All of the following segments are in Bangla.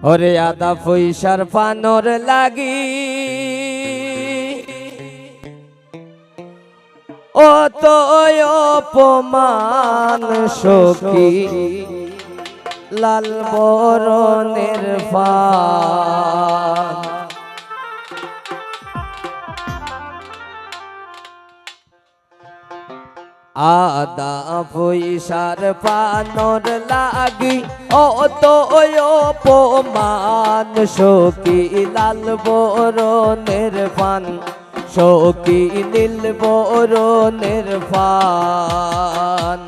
ওরে আদা পয়সার পানর লাগি ও তো অপমান সখী লাল বরণের পান আদা পয়সার পানর লাগি ও তো অপমান সখী লাল বরণের পান সখী নীল বরণের পান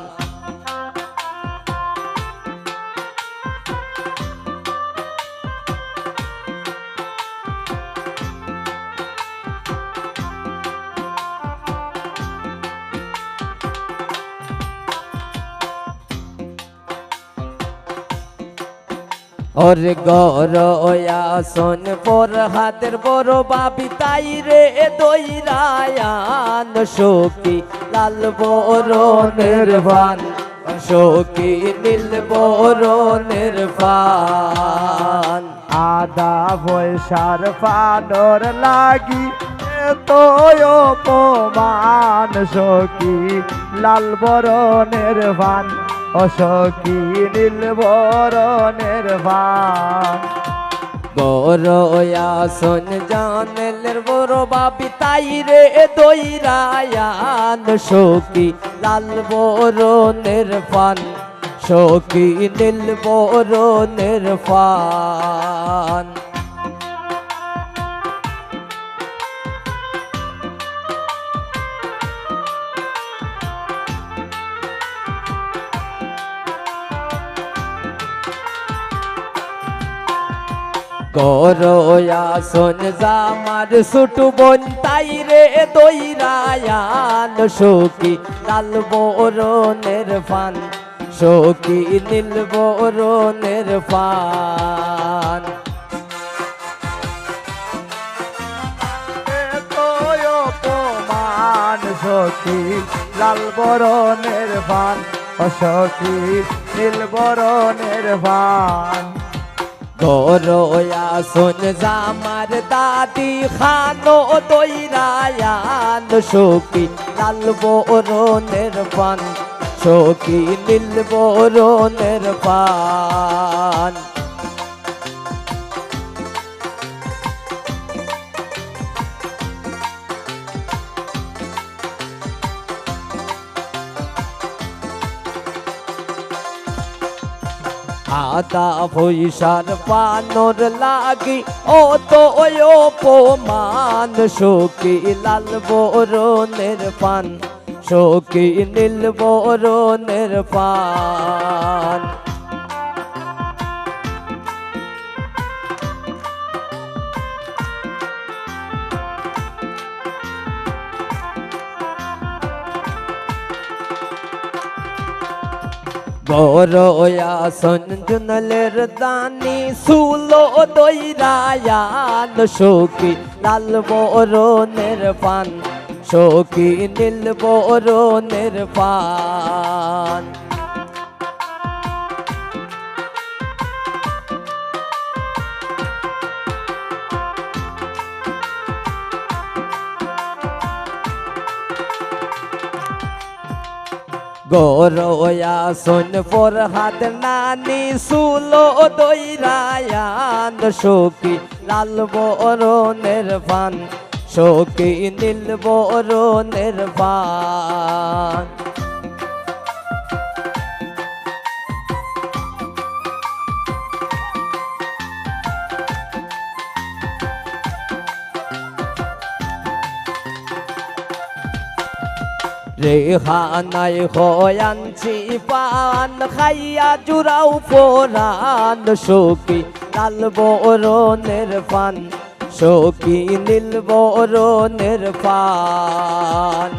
ওরে গরয়াসন পর হাতের বড় বাবি তাই রে দইরায়ান সখী লাল বরণের পান সখী নীল বরণের পান আদা পয়সার পানর লাগি তো অপমান সখী লাল বরণের পান অসখী নীল বরণের পান গরয়াসন জানেলের বড় বাবি তাই রে দইরায়ান সখী লাল বরণের পান সখী নীল বরণের পান গরয়াসন জামার ছোটু বোন তাই রে দইরায়ান সখী লাল বরণের পান সখী নীল বরণের পান অপমান সখী লাল বরণের পান অসখী নীল বরণের পান গরয়াসন জামার দাদি খানো দইরায়ান সখী লাল বরণের পান সখী নীল বরণের পান আদা পয়সার পানর লাগি ও তো অপমান সখী লাল বরণের পান সখী নীল বরণের পান গরয়াসন জুনলের দানি সুলো দইরায়ান সখী লাল বরণের পান সখী নীল বরণের পান গরয়াসন পর হাত নানি সুলো দইরায়ান সখী লাল বরণের পান সখী নীল বরণের পান রেহানাই হয়ানছি পান খাইয়া জুড়াও পরান সখী লাল বরণের পান সখী নীল বরণের পান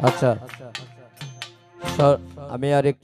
আচ্ছা আমি আর